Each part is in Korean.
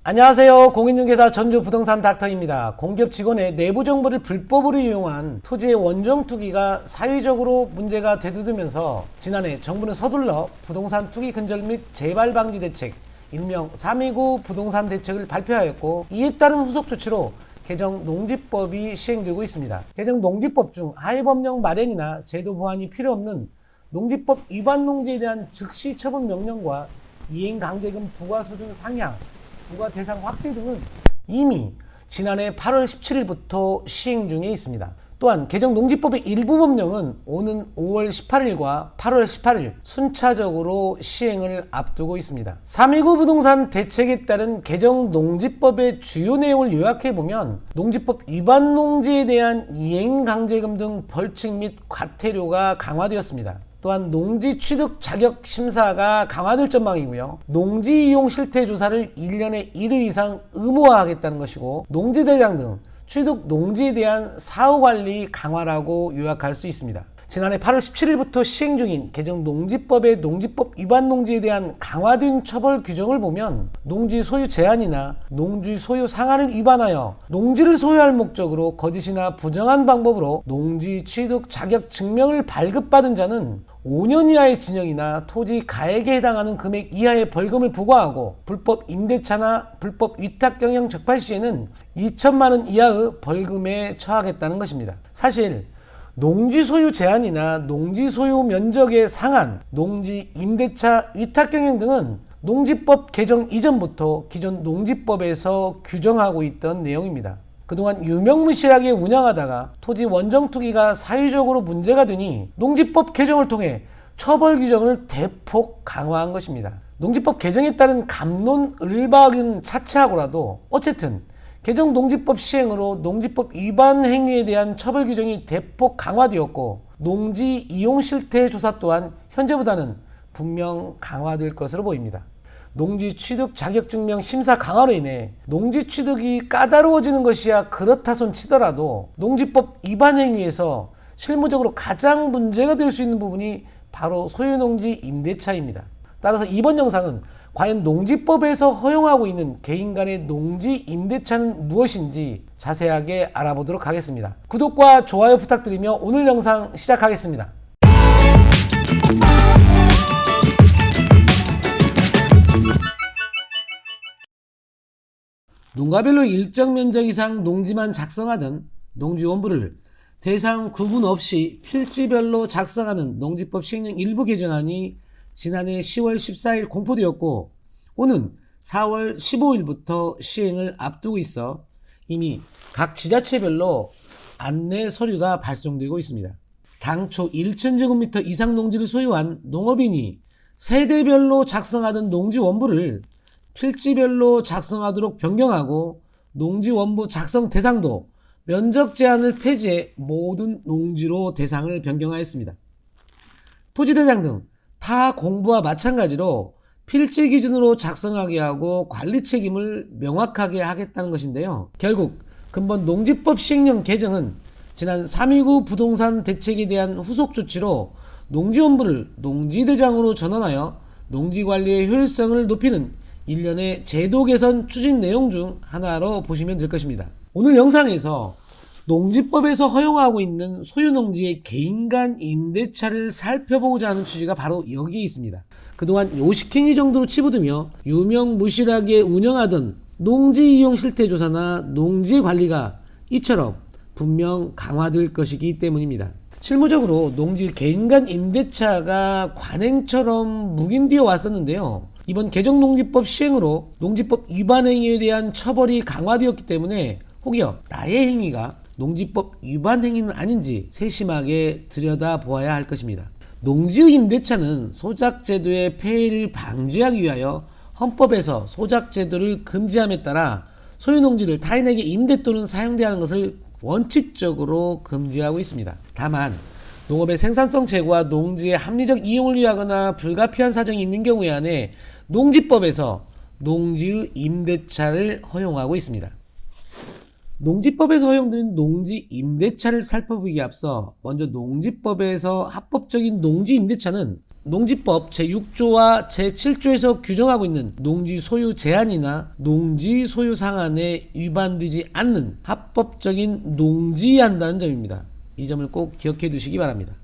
안녕하세요. 공인중개사 전주부동산 닥터입니다. 공기업 직원의 내부 정보를 불법으로 이용한 토지의 원정 투기가 사회적으로 문제가 되두들면서 지난해 정부는 서둘러 부동산 투기 근절 및 재발 방지 대책, 일명 3.29 부동산 대책을 발표하였고, 이에 따른 후속 조치로 개정 농지법이 시행되고 있습니다. 개정 농지법 중 하위법령 마련이나 제도 보완이 필요 없는 농지법 위반 농지에 대한 즉시 처분 명령과 이행강제금 부과 수준 상향, 부과 대상 확대 등은 이미 지난해 8월 17일부터 시행 중에 있습니다. 또한 개정 농지법의 일부 법령은 오는 5월 18일과 8월 18일 순차적으로 시행을 앞두고 있습니다. 3.29 부동산 대책에 따른 개정 농지법의 주요 내용을 요약해보면 농지법 위반 농지에 대한 이행강제금 등 벌칙 및 과태료가 강화되었습니다. 또한 농지 취득 자격 심사가 강화될 전망이고요. 농지 이용 실태 조사를 1년에 1회 이상 의무화하겠다는 것이고, 농지대장 등 취득 농지에 대한 사후 관리 강화라고 요약할 수 있습니다. 지난해 8월 17일부터 시행 중인 개정 농지법의 농지법 위반 농지에 대한 강화된 처벌 규정을 보면 농지 소유 제한이나 농지 소유 상한을 위반하여 농지를 소유할 목적으로 거짓이나 부정한 방법으로 농지 취득 자격 증명을 발급받은 자는 5년 이하의 징역이나 토지 가액에 해당하는 금액 이하의 벌금을 부과하고, 불법 임대차나 불법 위탁 경영 적발 시에는 2천만 원 이하의 벌금에 처하겠다는 것입니다. 사실 농지 소유 제한이나 농지 소유 면적의 상한, 농지 임대차 위탁 경영 등은 농지법 개정 이전부터 기존 농지법에서 규정하고 있던 내용입니다. 그동안 유명무실하게 운영하다가 토지 원정 투기가 사회적으로 문제가 되니 농지법 개정을 통해 처벌 규정을 대폭 강화한 것입니다. 농지법 개정에 따른 갑론을박은 차치하고라도 어쨌든 개정 농지법 시행으로 농지법 위반 행위에 대한 처벌 규정이 대폭 강화되었고, 농지 이용 실태 조사 또한 현재보다는 분명 강화될 것으로 보입니다. 농지 취득 자격증명 심사 강화로 인해 농지 취득이 까다로워지는 것이야 그렇다 손 치더라도 농지법 위반 행위에서 실무적으로 가장 문제가 될 수 있는 부분이 바로 소유농지 임대차입니다. 따라서 이번 영상은 과연 농지법에서 허용하고 있는 개인 간의 농지 임대차는 무엇인지 자세하게 알아보도록 하겠습니다. 구독과 좋아요 부탁드리며 오늘 영상 시작하겠습니다. 농가별로 일정 면적 이상 농지만 작성하던 농지원부를 대상 구분 없이 필지별로 작성하는 농지법 시행령 일부 개정안이 지난해 10월 14일 공포되었고, 오는 4월 15일부터 시행을 앞두고 있어 이미 각 지자체별로 안내 서류가 발송되고 있습니다. 당초 1,000제곱미터 이상 농지를 소유한 농업인이 세대별로 작성하던 농지원부를 필지별로 작성하도록 변경하고, 농지원부 작성 대상도 면적 제한을 폐지해 모든 농지로 대상을 변경하였습니다. 토지대장 등 타 공부와 마찬가지로 필지 기준으로 작성하게 하고 관리 책임을 명확하게 하겠다는 것인데요. 결국 근본 농지법 시행령 개정은 지난 3.29 부동산 대책에 대한 후속 조치로 농지원부를 농지대장으로 전환하여 농지관리의 효율성을 높이는 일련의 제도 개선 추진 내용 중 하나로 보시면 될 것입니다. 오늘 영상에서 농지법에서 허용하고 있는 소유농지의 개인 간 임대차를 살펴보고자 하는 취지가 바로 여기에 있습니다. 그동안 요식행위 정도로 치부되며 유명무실하게 운영하던 농지 이용 실태 조사나 농지 관리가 이처럼 분명 강화될 것이기 때문입니다. 실무적으로 농지 개인 간 임대차가 관행처럼 묵인되어 왔었는데요. 이번 개정 농지법 시행으로 농지법 위반 행위에 대한 처벌이 강화되었기 때문에 혹여 나의 행위가 농지법 위반 행위는 아닌지 세심하게 들여다보아야 할 것입니다. 농지의 임대차는 소작제도의 폐해를 방지하기 위하여 헌법에서 소작제도를 금지함에 따라 소유농지를 타인에게 임대 또는 사용대하는 것을 원칙적으로 금지하고 있습니다. 다만 농업의 생산성 제고와 농지의 합리적 이용을 위하거나 불가피한 사정이 있는 경우에 한해 농지법에서 농지의 임대차를 허용하고 있습니다. 농지법에서 허용되는 농지 임대차를 살펴보기에 앞서 먼저 농지법에서 합법적인 농지 임대차는 농지법 제6조와 제7조에서 규정하고 있는 농지 소유 제한이나 농지 소유 상한에 위반되지 않는 합법적인 농지한다는 점입니다. 이 점을 꼭 기억해 두시기 바랍니다.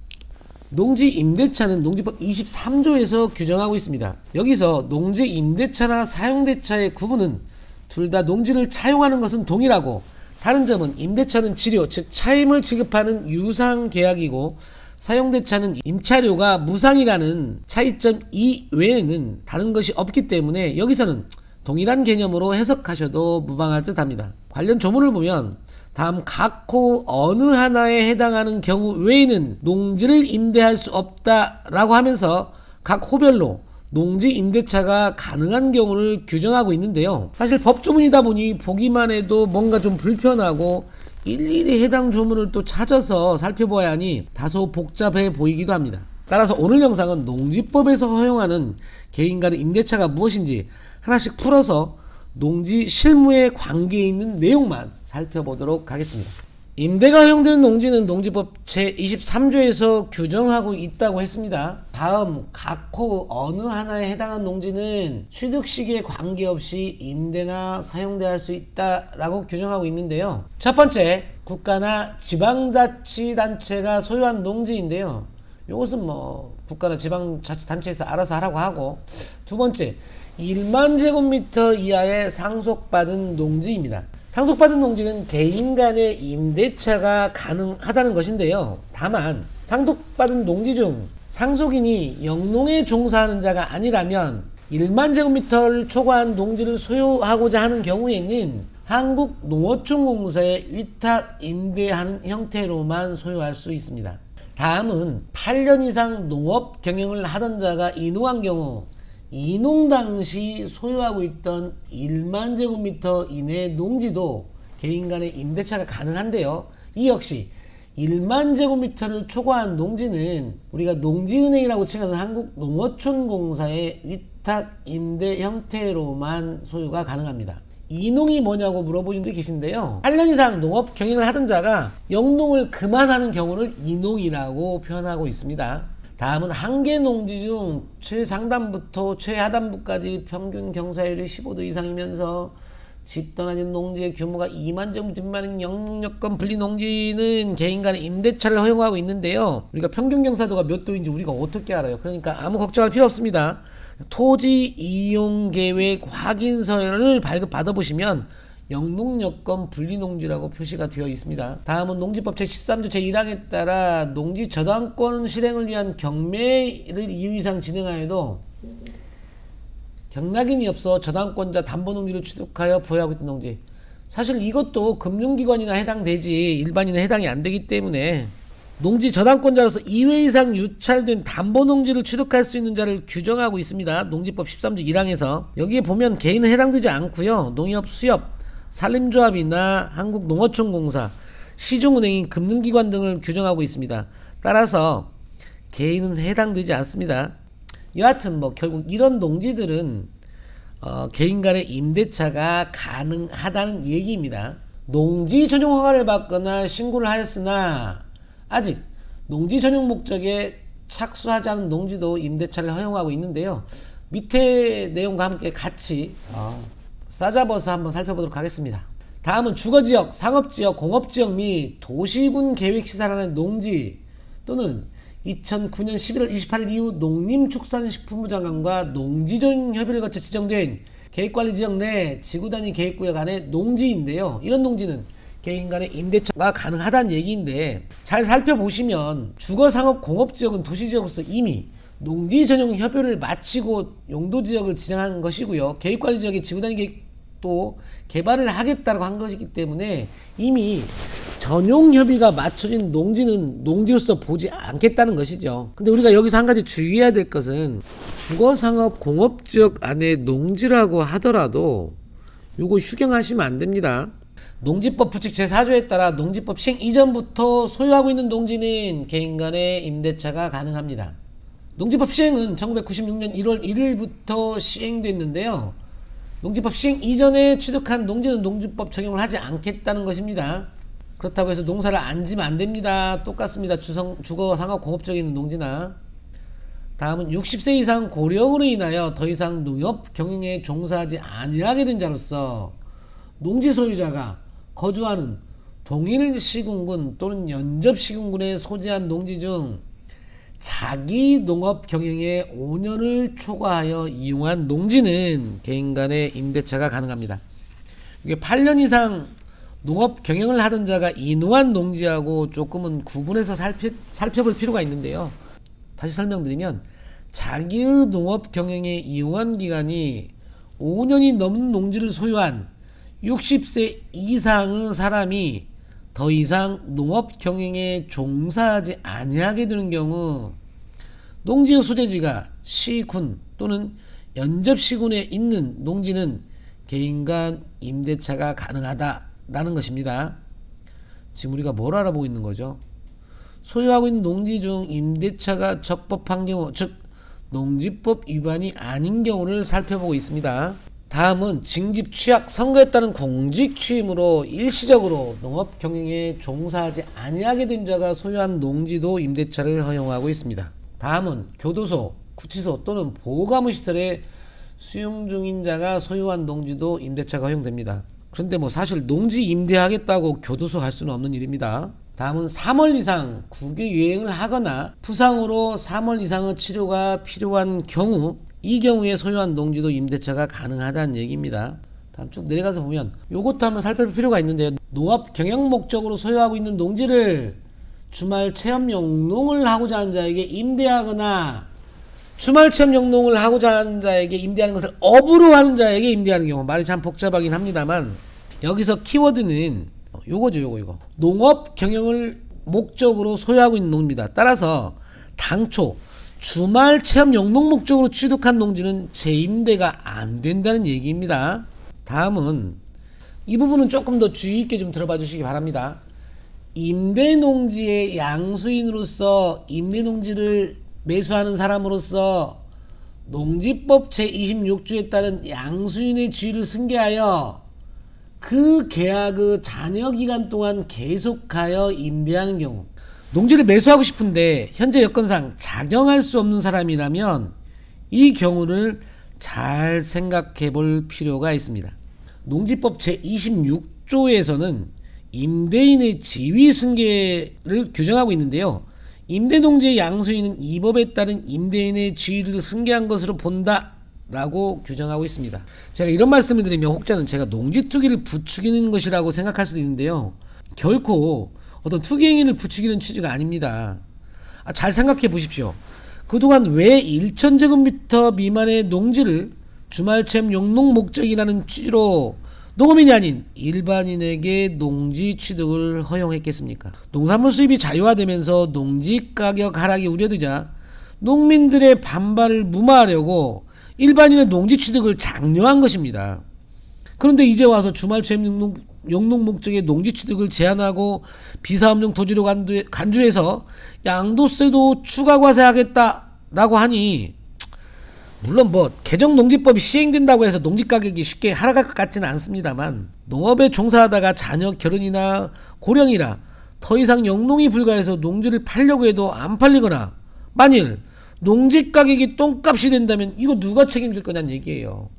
농지 임대차는 농지법 23조에서 규정하고 있습니다. 여기서 농지 임대차나 사용대차의 구분은 둘 다 농지를 차용하는 것은 동일하고, 다른 점은 임대차는 지료, 즉 차임을 지급하는 유상계약이고 사용대차는 임차료가 무상이라는 차이점 이외에는 다른 것이 없기 때문에 여기서는 동일한 개념으로 해석하셔도 무방할 듯 합니다. 관련 조문을 보면 다음 각호 어느 하나에 해당하는 경우 외에는 농지를 임대할 수 없다라고 하면서 각 호별로 농지 임대차가 가능한 경우를 규정하고 있는데요. 사실 법조문이다 보니 보기만 해도 뭔가 좀 불편하고 일일이 해당 조문을 또 찾아서 살펴봐야 하니 다소 복잡해 보이기도 합니다. 따라서 오늘 영상은 농지법에서 허용하는 개인 간의 임대차가 무엇인지 하나씩 풀어서 농지 실무에 관계 있는 내용만 살펴보도록 하겠습니다. 임대가 허용되는 농지는 농지법 제23조에서 규정하고 있다고 했습니다. 다음 각호 어느 하나에 해당한 농지는 취득 시기에 관계없이 임대나 사용될 수 있다라고 규정하고 있는데요. 첫 번째, 국가나 지방자치단체가 소유한 농지인데요. 이것은 뭐 국가나 지방자치단체에서 알아서 하라고 하고, 두 번째, 1만 제곱미터 이하의 상속받은 농지입니다. 상속받은 농지는 개인 간의 임대차가 가능하다는 것인데요. 다만 상속받은 농지 중 상속인이 영농에 종사하는 자가 아니라면 1만 제곱미터를 초과한 농지를 소유하고자 하는 경우에는 한국농어촌공사에 위탁 임대하는 형태로만 소유할 수 있습니다. 다음은 8년 이상 농업 경영을 하던 자가 이농한 경우 이농 당시 소유하고 있던 1만 제곱미터 이내 농지도 개인 간의 임대차가 가능한데요. 이 역시 1만 제곱미터를 초과한 농지는 우리가 농지은행이라고 칭하는 한국농어촌공사의 위탁 임대 형태로만 소유가 가능합니다. 이농이 뭐냐고 물어보신 분이 계신데요. 8년 이상 농업 경영을 하던 자가 영농을 그만하는 경우를 이농이라고 표현하고 있습니다. 다음은 한 개 농지 중 최상단부터 최하단부까지 평균 경사율이 15도 이상이면서 집 떠나진 농지의 규모가 2만 제곱미터 미만인 영농여건 분리 농지는 개인 간의 임대차를 허용하고 있는데요. 우리가 평균 경사도가 몇 도인지 우리가 어떻게 알아요? 그러니까 아무 걱정할 필요 없습니다. 토지 이용 계획 확인서를 발급받아 보시면 영농여건 분리농지라고 표시가 되어 있습니다. 다음은 농지법 제13조 제1항에 따라 농지 저당권 실행을 위한 경매를 2회 이상 진행하여도 경락인이 없어 저당권자 담보농지를 취득하여 보유하고 있던 농지, 사실 이것도 금융기관이나 해당되지 일반인은 해당이 안 되기 때문에 농지 저당권자로서 2회 이상 유찰된 담보농지를 취득할 수 있는 자를 규정하고 있습니다. 농지법 13조 1항에서 여기에 보면 개인은 해당되지 않고요. 농협, 수협, 산림조합이나 한국농어촌공사, 시중은행인 금융기관 등을 규정하고 있습니다. 따라서 개인은 해당되지 않습니다. 여하튼 뭐 결국 이런 농지들은 개인 간의 임대차가 가능하다는 얘기입니다. 농지 전용 허가를 받거나 신고를 하였으나 아직 농지 전용 목적에 착수하지 않은 농지도 임대차를 허용하고 있는데요. 밑에 내용과 함께 같이 싸잡아서 한번 살펴보도록 하겠습니다. 다음은 주거지역, 상업지역, 공업지역 및 도시군 계획시설하는 농지 또는 2009년 11월 28일 이후 농림축산식품부 장관과 농지조정 협의를 거쳐 지정된 계획관리지역 내 지구단위 계획구역 안에 농지인데요. 이런 농지는 개인 간의 임대차가 가능하다는 얘기인데, 잘 살펴보시면 주거상업 공업지역은 도시지역으로서 이미 농지 전용 협의를 마치고 용도지역을 지정한 것이고요. 계획관리지역의 지구단위 계획도 개발을 하겠다고 한 것이기 때문에 이미 전용 협의가 맞춰진 농지는 농지로서 보지 않겠다는 것이죠. 근데 우리가 여기서 한 가지 주의해야 될 것은 주거상업 공업지역 안에 농지라고 하더라도 요거 휴경하시면 안 됩니다. 농지법 부칙 제4조에 따라 농지법 시행 이전부터 소유하고 있는 농지는 개인 간의 임대차가 가능합니다. 농지법 시행은 1996년 1월 1일부터 시행됐는데요. 농지법 시행 이전에 취득한 농지는 농지법 적용을 하지 않겠다는 것입니다. 그렇다고 해서 농사를 안 지면 안 됩니다. 똑같습니다. 주거, 상업, 공업적인 농지나. 다음은 60세 이상 고령으로 인하여 더 이상 농업 경영에 종사하지 아니하게 된 자로서 농지 소유자가 거주하는 동일 시군군 또는 연접 시군군에 소재한 농지 중 자기 농업 경영에 5년을 초과하여 이용한 농지는 개인 간의 임대차가 가능합니다. 이게 8년 이상 농업 경영을 하던 자가 이농한 농지하고 조금은 구분해서 살펴볼 필요가 있는데요. 다시 설명드리면 자기의 농업 경영에 이용한 기간이 5년이 넘는 농지를 소유한 60세 이상의 사람이 더 이상 농업 경영에 종사하지 아니하게 되는 경우 농지의 소재지가 시군 또는 연접시군에 있는 농지는 개인 간 임대차가 가능하다라는 것입니다. 지금 우리가 뭘 알아보고 있는 거죠? 소유하고 있는 농지 중 임대차가 적법한 경우, 즉 농지법 위반이 아닌 경우를 살펴보고 있습니다. 다음은 징집, 취약, 선거에 따른 공직 취임으로 일시적으로 농업 경영에 종사하지 아니하게 된 자가 소유한 농지도 임대차를 허용하고 있습니다. 다음은 교도소, 구치소 또는 보호감시설에 수용 중인 자가 소유한 농지도 임대차가 허용됩니다. 그런데 사실 농지 임대하겠다고 교도소 갈 수는 없는 일입니다. 다음은 3월 이상 국외 여행을 하거나 부상으로 3월 이상의 치료가 필요한 경우, 이 경우에 소유한 농지도 임대차가 가능하다는 얘기입니다. 다음 쭉 내려가서 보면 요것도 한번 살펴볼 필요가 있는데요. 농업 경영 목적으로 소유하고 있는 농지를 주말 체험 영농을 하고자 하는 자에게 임대하거나 주말 체험 영농을 하고자 하는 자에게 임대하는 것을 업으로 하는 자에게 임대하는 경우, 말이 참 복잡하긴 합니다만 여기서 키워드는 요거죠. 요거 농업 경영을 목적으로 소유하고 있는 농지입니다. 따라서 당초 주말 체험 영농 목적으로 취득한 농지는 재임대가 안 된다는 얘기입니다. 다음은 이 부분은 조금 더 주의 있게 좀 들어봐 주시기 바랍니다. 임대 농지의 양수인으로서 임대 농지를 매수하는 사람으로서 농지법 제26조에 따른 양수인의 지위를 승계하여 그 계약의 잔여 기간 동안 계속하여 임대하는 경우, 농지를 매수하고 싶은데 현재 여건상 작용할 수 없는 사람이라면 이 경우를 잘 생각해 볼 필요가 있습니다. 농지법 제26조에서는 임대인의 지위 승계를 규정하고 있는데요. 임대농지의 양수인은 이 법에 따른 임대인의 지위를 승계한 것으로 본다 라고 규정하고 있습니다. 제가 이런 말씀을 드리면 혹자는 제가 농지 투기를 부추기는 것이라고 생각할 수도 있는데요. 결코 어떤 투기 행위를 부추기는 취지가 아닙니다. 잘 생각해 보십시오. 그동안 왜 1,000제곱미터 미만의 농지를 주말체험 영농 목적이라는 취지로 농업인이 아닌 일반인에게 농지 취득을 허용했겠습니까? 농산물 수입이 자유화되면서 농지 가격 하락이 우려되자 농민들의 반발을 무마하려고 일반인의 농지 취득을 장려한 것입니다. 그런데 이제 와서 주말체험 영농 목적의 농지 취득을 제한하고 비사업용 토지로 간주해서 양도세도 추가 과세하겠다라고 하니, 물론 개정농지법이 시행된다고 해서 농지 가격이 쉽게 하락할 것 같지는 않습니다만, 농업에 종사하다가 자녀 결혼이나 고령이라 더 이상 영농이 불가해서 농지를 팔려고 해도 안 팔리거나, 만일 농지 가격이 똥값이 된다면 이거 누가 책임질 거냐는 얘기예요.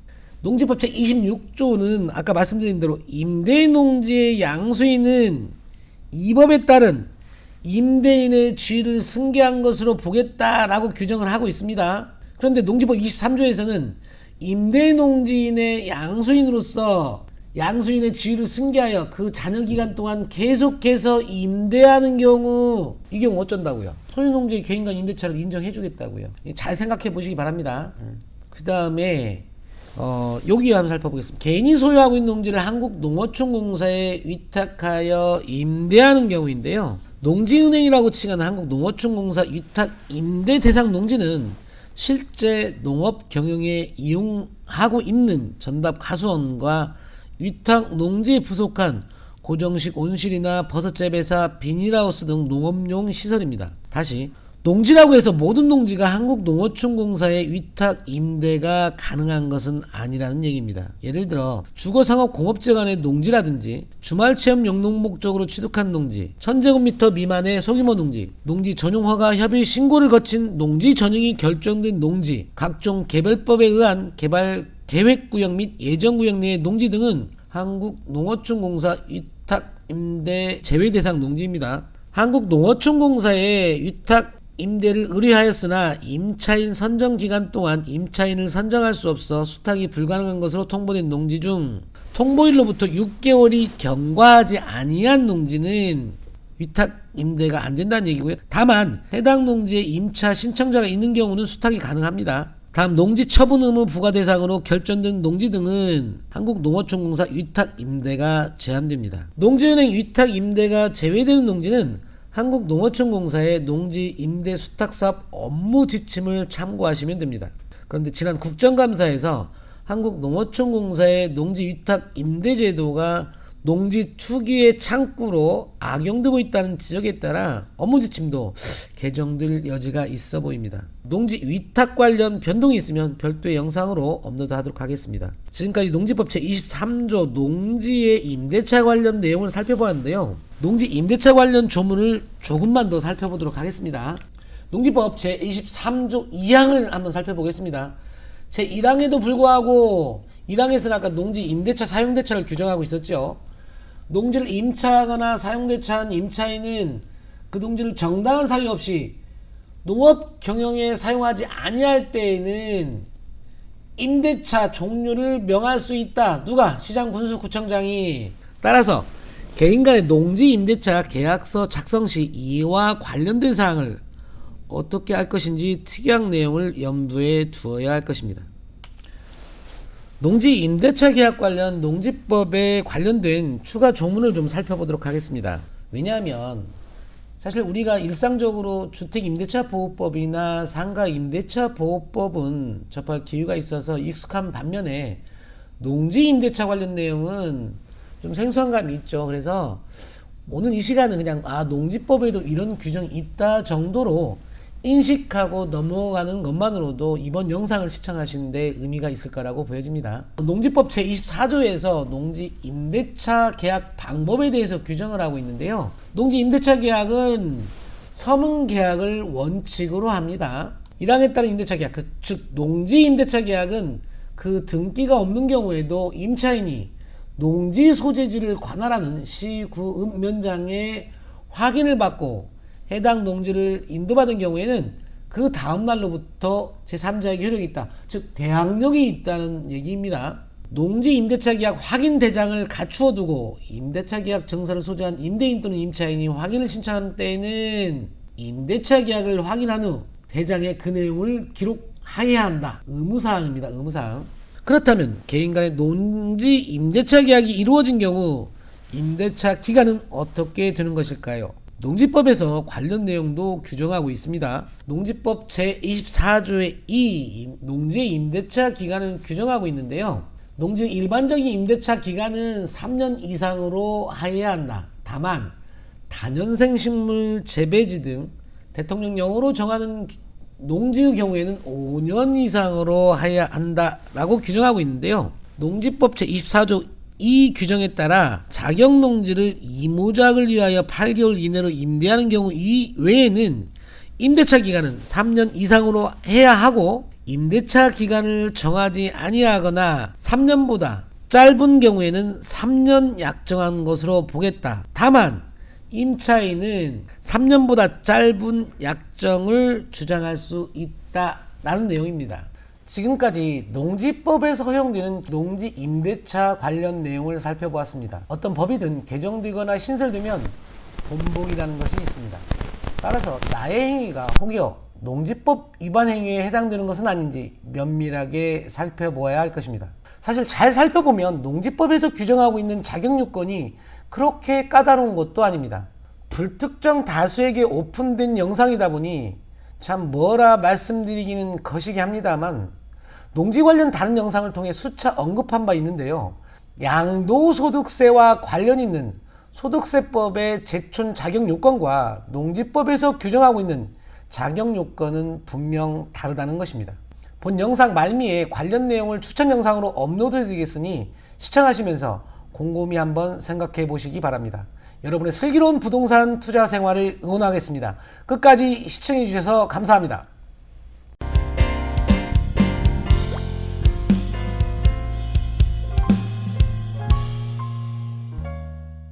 농지법 제26조는 아까 말씀드린 대로 임대농지의 양수인은 이 법에 따른 임대인의 지위를 승계한 것으로 보겠다라고 규정을 하고 있습니다. 그런데 농지법 23조에서는 임대농지인의 양수인으로서 양수인의 지위를 승계하여 그 잔여기간 동안 계속해서 임대하는 경우, 이 경우 어쩐다고요? 소유농지의 개인간 임대차를 인정해 주겠다고요. 잘 생각해 보시기 바랍니다. 그 다음에 여기 한번 살펴보겠습니다. 개인이 소유하고 있는 농지를 한국농어촌공사에 위탁하여 임대하는 경우인데요. 농지은행이라고 칭하는 한국농어촌공사 위탁 임대 대상 농지는 실제 농업 경영에 이용하고 있는 전답 가수원과 위탁 농지에 부속한 고정식 온실이나 버섯재배사, 비닐하우스 등 농업용 시설입니다. 다시, 농지라고 해서 모든 농지가 한국농어촌공사의 위탁 임대가 가능한 것은 아니라는 얘기입니다. 예를 들어 주거상업공업지 간의 농지라든지 주말체험 영농 목적으로 취득한 농지, 1000제곱미터 미만의 소규모 농지, 농지 전용허가 협의 신고를 거친 농지 전용이 결정된 농지, 각종 개별법에 의한 개발 계획구역 및 예정구역 내의 농지 등은 한국농어촌공사 위탁임대 제외 대상 농지입니다. 한국농어촌공사의 위탁 임대를 의뢰하였으나 임차인 선정 기간 동안 임차인을 선정할 수 없어 수탁이 불가능한 것으로 통보된 농지 중 통보일로부터 6개월이 경과하지 아니한 농지는 위탁 임대가 안 된다는 얘기고요. 다만 해당 농지에 임차 신청자가 있는 경우는 수탁이 가능합니다. 다음 농지 처분 의무 부과 대상으로 결정된 농지 등은 한국농어촌공사 위탁 임대가 제한됩니다. 농지은행 위탁 임대가 제외되는 농지는 한국농어촌공사의 농지 임대 수탁사업 업무 지침을 참고하시면 됩니다. 그런데 지난 국정감사에서 한국농어촌공사의 농지 위탁 임대 제도가 농지 투기의 창구로 악용되고 있다는 지적에 따라 업무 지침도 개정될 여지가 있어 보입니다. 농지 위탁 관련 변동이 있으면 별도의 영상으로 업로드하도록 하겠습니다. 지금까지 농지법 제23조 농지의 임대차 관련 내용을 살펴보았는데요. 농지 임대차 관련 조문을 조금만 더 살펴보도록 하겠습니다. 농지법 제23조 2항을 한번 살펴보겠습니다. 제1항에도 불구하고 1항에서는 아까 농지 임대차 사용대차를 규정하고 있었죠. 농지를 임차하거나 사용대차한 임차인은 그 농지를 정당한 사유 없이 농업 경영에 사용하지 아니할 때에는 임대차 종료를 명할 수 있다. 누가? 시장군수구청장이. 따라서 개인 간의 농지 임대차 계약서 작성 시 이와 관련된 사항을 어떻게 할 것인지 특이한 내용을 염두에 두어야 할 것입니다. 농지 임대차 계약 관련 농지법에 관련된 추가 조문을 좀 살펴보도록 하겠습니다. 왜냐하면 사실 우리가 일상적으로 주택임대차보호법이나 상가임대차보호법은 접할 기회가 있어서 익숙한 반면에 농지임대차 관련 내용은 좀 생소한 감이 있죠. 그래서 오늘 이 시간은 그냥 농지법에도 이런 규정이 있다 정도로 인식하고 넘어가는 것만으로도 이번 영상을 시청하시는데 의미가 있을 거라고 보여집니다. 농지법 제24조에서 농지 임대차 계약 방법에 대해서 규정을 하고 있는데요. 농지 임대차 계약은 서문 계약을 원칙으로 합니다. 1항에 따른 임대차 계약, 즉 농지 임대차 계약은 그 등기가 없는 경우에도 임차인이 농지 소재지를 관할하는 시구읍면장의 확인을 받고 해당 농지를 인도받은 경우에는 그 다음 날로부터 제3자에게 효력이 있다. 즉 대항력이 있다는 얘기입니다. 농지 임대차 계약 확인 대장을 갖추어 두고 임대차 계약 증서를 소지한 임대인 또는 임차인이 확인을 신청하는 때에는 임대차 계약을 확인한 후 대장에 그 내용을 기록하여야 한다. 의무사항입니다. 의무사항. 그렇다면 개인 간의 농지 임대차 계약이 이루어진 경우 임대차 기간은 어떻게 되는 것일까요? 농지법에서 관련 내용도 규정하고 있습니다. 농지법 제24조의 2 농지 임대차 기간을 규정하고 있는데요. 농지 일반적인 임대차 기간은 3년 이상으로 하여야 한다. 다만 다년생 식물 재배지 등 대통령령으로 정하는 농지의 경우에는 5년 이상으로 하여야 한다라고 규정하고 있는데요. 농지법 제24조 이 규정에 따라 자격농지를 이무작을 위하여 8개월 이내로 임대하는 경우 이 외에는 임대차 기간은 3년 이상으로 해야 하고 임대차 기간을 정하지 아니하거나 3년보다 짧은 경우에는 3년 약정한 것으로 보겠다. 다만 임차인은 3년보다 짧은 약정을 주장할 수 있다라는 내용입니다. 지금까지 농지법에서 허용되는 농지 임대차 관련 내용을 살펴보았습니다. 어떤 법이든 개정되거나 신설되면 본봉이라는 것이 있습니다. 따라서 나의 행위가 혹여 농지법 위반 행위에 해당되는 것은 아닌지 면밀하게 살펴보아야 할 것입니다. 사실 잘 살펴보면 농지법에서 규정하고 있는 자격요건이 그렇게 까다로운 것도 아닙니다. 불특정 다수에게 오픈된 영상이다 보니 참 뭐라 말씀드리기는 거시기 합니다만 농지 관련 다른 영상을 통해 수차 언급한 바 있는데요. 양도소득세와 관련 있는 소득세법의 제촌 자격 요건과 농지법에서 규정하고 있는 자격 요건은 분명 다르다는 것입니다. 본 영상 말미에 관련 내용을 추천 영상으로 업로드 드리겠으니 시청하시면서 곰곰이 한번 생각해 보시기 바랍니다. 여러분의 슬기로운 부동산 투자 생활을 응원하겠습니다. 끝까지 시청해 주셔서 감사합니다.